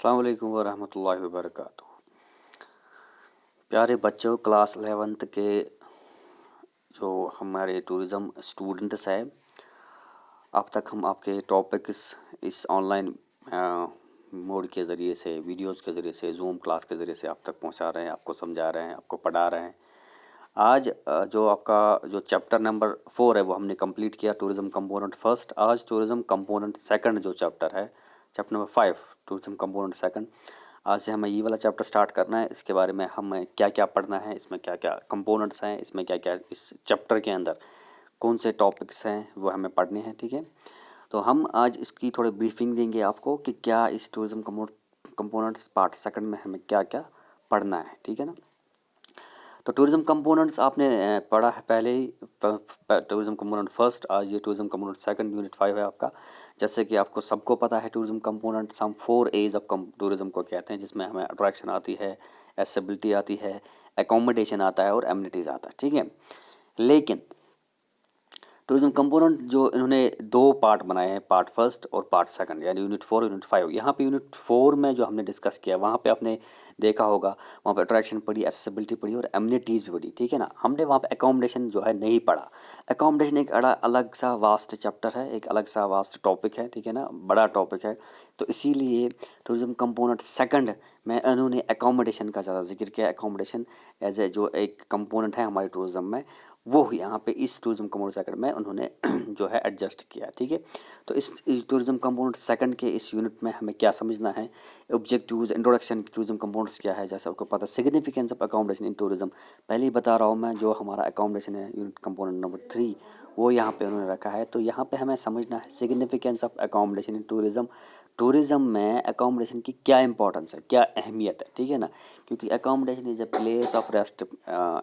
अस्सलाम वालेकुम वरहमतुल्लाहि वबरकातुहू। प्यारे बच्चों, क्लास 11th के जो हमारे टूरिज़्म स्टूडेंट्स हैं, अब तक हम आपके टॉपिक्स इस ऑनलाइन मोड के ज़रिए से, वीडियोस के ज़रिए से, जूम क्लास के ज़रिए से आप तक पहुंचा रहे हैं, आपको समझा रहे हैं, आपको पढ़ा रहे हैं। आज जो आपका जो चैप्टर नंबर 4 है वो हमने कंप्लीट किया, टूरिज़्म कंपोनेंट फर्स्ट। आज टूरिज़्म कंपोनेंट सेकंड जो चैप्टर है, chapter number 5 tourism component second. आज से हमें ये वाला चैप्टर स्टार्ट करना है। इसके बारे में हमें क्या क्या पढ़ना है, इसमें क्या क्या कंपोनेंट्स हैं, इसमें क्या क्या इस चैप्टर के अंदर कौन से टॉपिक्स हैं वो हमें पढ़ने हैं। ठीक है, तो हम आज इसकी थोड़ी ब्रीफिंग देंगे आपको कि क्या इस टूरिज़्म कंपोनेंट्स पार्ट सेकंड में हमें क्या क्या पढ़ना है। ठीक है ना, तो टूरिज़्म कंपोनेंट्स आपने पढ़ा है पहले ही, टूरिज़्म कंपोनेंट फर्स्ट। आज ये टूरिज़्म कंपोनेंट सेकंड, यूनिट 5 है आपका। जैसे कि आपको सबको पता है, टूरिज़्म कंपोनेंट्स हम 4 एज ऑफ टूरिज़्म को कहते हैं, जिसमें हमें अट्रैक्शन आती है, एसेबिलिटी आती है, एकोमोडेशन आता है और एमिनिटीज़ आता है। ठीक है, लेकिन टूरिज्म कंपोनेंट जो इन्होंने दो पार्ट बनाए हैं, पार्ट फर्स्ट और पार्ट सेकंड, यानी यूनिट 4 यूनिट 5। यहाँ पे यूनिट 4 में जो हमने डिस्कस किया, वहाँ पे आपने देखा होगा, वहाँ पे अट्रैक्शन पढ़ी, एक्सेसिबिलिटी पढ़ी और एमिनिटीज़ भी पढ़ी। ठीक है ना, हमने वहाँ पे एकोमोडेशन जो है नहीं पढ़ा। एकोमोडेशन एक अलग सा वास्ट चैप्टर है, एक अलग सा वास्ट टॉपिक है। ठीक है ना, बड़ा टॉपिक है, तो इसीलिए टूरिज्म कंपोनेंट सेकंड में उन्होंने एकोमोडेशन का ज़्यादा जिक्र किया। एकोमोडेशन एज ए जो एक कंपोनेंट है हमारे टूरिज्म में, वो यहाँ पे इस टूरिज्म कंपोनेंट सेकंड में उन्होंने जो है एडजस्ट किया। ठीक है, तो इस टूरिज्म कंपोनेंट सेकंड के इस यूनिट में हमें क्या समझना है, ऑब्जेक्टिव्स, इंट्रोडक्शन टूरिज्म कंपोनेंट्स क्या है, जैसे आपको पता, significance of accommodation in tourism पहले ही बता रहा हूँ मैं। जो हमारा अकोमोडेशन है यूनिट कंपोनेंट नंबर 3, वो यहाँ पे उन्होंने रखा है। तो यहाँ पे हमें समझना है significance of accommodation in tourism. Tourism में अकोमोडेशन की क्या इंपॉर्टेंस है, क्या अहमियत है। ठीक है ना, क्योंकि accommodation is a place of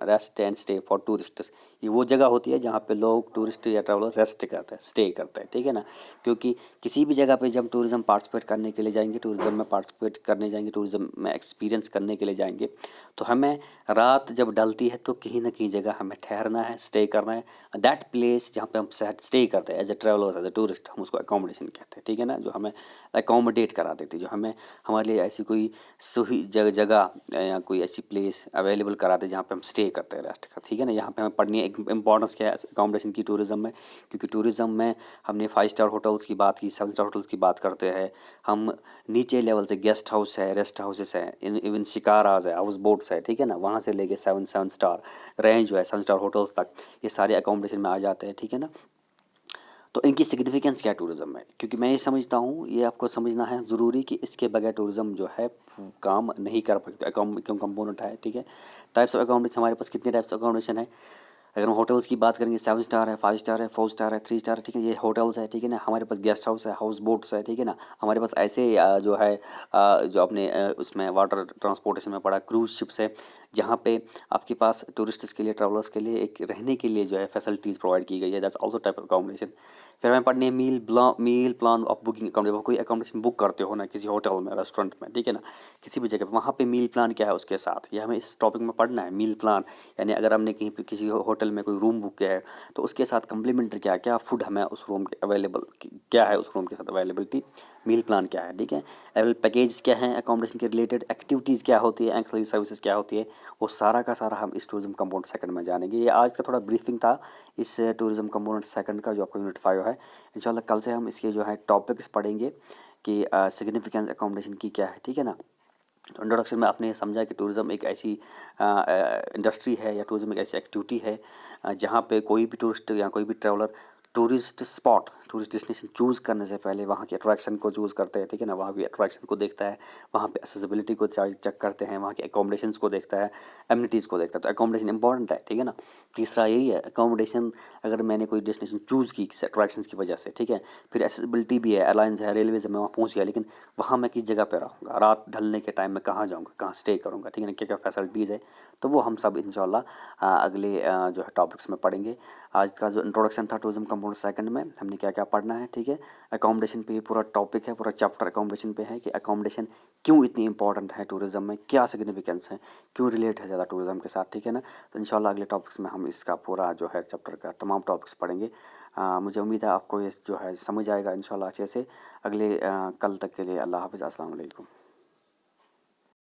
rest and stay for tourists. ये वो जगह होती है जहाँ पे लोग, टूरिस्ट या ट्रैवलर रेस्ट करते हैं, स्टे करते हैं। ठीक है ना, क्योंकि किसी भी जगह पे जब टूरिज्म पार्टिसिपेट करने के लिए जाएंगे, टूरिज्म में पार्टिसिपेट करने जाएंगे, टूरिज्म में एक्सपीरियंस करने के लिए जाएंगे, तो हमें रात जब डलती है तो कहीं ना कहीं जगह हमें ठहरना है, स्टे करना है। दैट प्लेस जहाँ पे हम स्टे करते हैं as a traveller, as a tourist, हम उसको अकोमोडेशन कहते हैं। ठीक है ना, जो हमें अकोमोडेट करा देती है, जो हमें हमारे लिए ऐसी कोई सही जगह या कोई ऐसी प्लेस अवेलेबल कराते हैं जहाँ पे हम स्टे करते हैं, रेस्ट का। ठीक है ना, यहाँ पे हमें पढ़नी है इंपॉर्टेंस क्या है अकोमोडेशन की टूरिज्म में, क्योंकि टूरिज्म में हमने 5 स्टार होटल्स की बात की, 7 स्टार होटल्स की बात करते हैं हम। नीचे लेवल से गेस्ट हाउस है, रेस्ट हाउसेस है, इवन शिकाराज है, हाउस बोट्स है। ठीक है ना, वहाँ से लेके 7 स्टार रेंज जो है 7 स्टार होटल्स तक, ये सारे अकोमोडेशन में आ जाते हैं। ठीक है ना, तो इनकी सिग्निफिकेंस क्या है टूरिज़्म में, क्योंकि मैं ये समझता हूँ, ये आपको समझना है ज़रूरी कि इसके बगैर टूरिज़्म जो है काम नहीं कर पाते। क्यों कंपोनेंट है। ठीक है, टाइप्स ऑफ अकोमोडेशन, हमारे पास कितने टाइप्स ऑफ अकोमोडेशन है। अगर हम होटल्स की बात करेंगे, 7 स्टार है, 5 स्टार है, 4 स्टार है, 3 स्टार है। ठीक है, ये होटल्स है। ठीक है ना, हमारे पास गेस्ट हाउस है, हाउस बोट्स है। ठीक है ना, हमारे पास ऐसे जो है जो अपने उसमें वाटर ट्रांसपोर्टेशन में पड़ा क्रूज शिप्स है, जहाँ पे आपके पास टूरिस्ट्स के लिए, ट्रैवलर्स के लिए एक रहने के लिए जो है फैसिलिटीज़ प्रोवाइड की गई है। That's also type of accommodation. फिर हमें पढ़नी है meal plan of booking accommodation. कोई अकोमोडेशन बुक करते हो ना, किसी होटल में, रेस्टोरेंट में, ठीक है ना, किसी भी जगह पे, वहाँ पे मील प्लान क्या है उसके साथ, ये हमें इस टॉपिक में पढ़ना है। मील प्लान यानी अगर हमने कहीं पे किसी होटल में कोई रूम बुक किया है, तो उसके साथ कम्प्लीमेंट्री क्या क्या फूड हमें उस रूम के अवेलेबल क्या है, उस रूम के साथ अवेलेबिलिटी, मील प्लान क्या है। ठीक है, अवेलेबल पैकेज क्या है अकोमोडेशन के रिलेटेड, एक्टिविटीज़ क्या होती है, एक्सलरी सर्विसेज क्या होती है, वो सारा का सारा हम इस टूरिज्म कंपोनेंट सेकंड में जानेंगे। ये आज का थोड़ा ब्रीफिंग था इस टूरिज्म कंपोनेंट सेकंड का, जो आपका यूनिट 5 है। इंशाल्लाह कल से हम इसके जो है टॉपिक्स पढ़ेंगे कि सिग्निफिकेंस अकोमोडेशन की क्या है। ठीक है ना, तो इंट्रोडक्शन में आपने समझा कि टूरिज़्म एक ऐसी इंडस्ट्री है, या टूरिज़्म एक ऐसी एक्टिविटी है जहाँ पे कोई भी टूरिस्ट या कोई भी traveller tourist spot, tourist destination choose करने से पहले वहाँ के अट्रैक्शन को चूज़ करते हैं। ठीक है ना, वहाँ की अट्रैक्शन को देखता है, वहाँ पे एक्सेसिबिलिटी को चेक करते हैं, वहाँ के अकोमोडेशंस को देखता है, एमिनिटीज़ को देखता है। तो अकोमोडेशन इंपॉर्टेंट है। ठीक है ना, तीसरा यही है अकोमोडेशन। अगर मैंने कोई डेस्टिनेशन चूज़ की किसी अट्रैक्शंस की वजह से, ठीक है, फिर एक्सेसिबिलिटी भी है, एयरलाइंस है, रेलवेज है, मैं वहाँ पहुँच गया, लेकिन वहाँ मैं किस जगह पे रहूँगा, रात ढलने के टाइम में कहाँ जाऊँगा, कहाँ स्टे करूँगा। ठीक है ना, क्या क्या फैसिलिटीज़ है, तो वो हम सब इंशाल्लाह अगले जो है टॉपिक्स में पढ़ेंगे। आज का जो इंट्रोडक्शन था टूरिज्म कंपोनेंट सेकंड में, हमने क्या क्या पढ़ना है। ठीक है, अकोमोडेशन पे ये पूरा टॉपिक है, पूरा चैप्टर अकोमोडेशन पे है कि अकोमोडेशन क्यों इतनी इंपॉर्टेंट है टूरिज्म में, क्या सिग्निफिकेंस है, क्यों रिलेट है ज़्यादा टूरिज्म के साथ। ठीक है ना, तो इंशाल्लाह अगले टॉपिक्स में हम इसका पूरा जो है चैप्टर का तमाम टॉपिक्स पढ़ेंगे। मुझे उम्मीद है आपको ये जो है समझ आएगा इंशाल्लाह अच्छे से। अगले कल तक के लिए अल्लाह हाफ़िज़, अस्सलाम वालेकुम।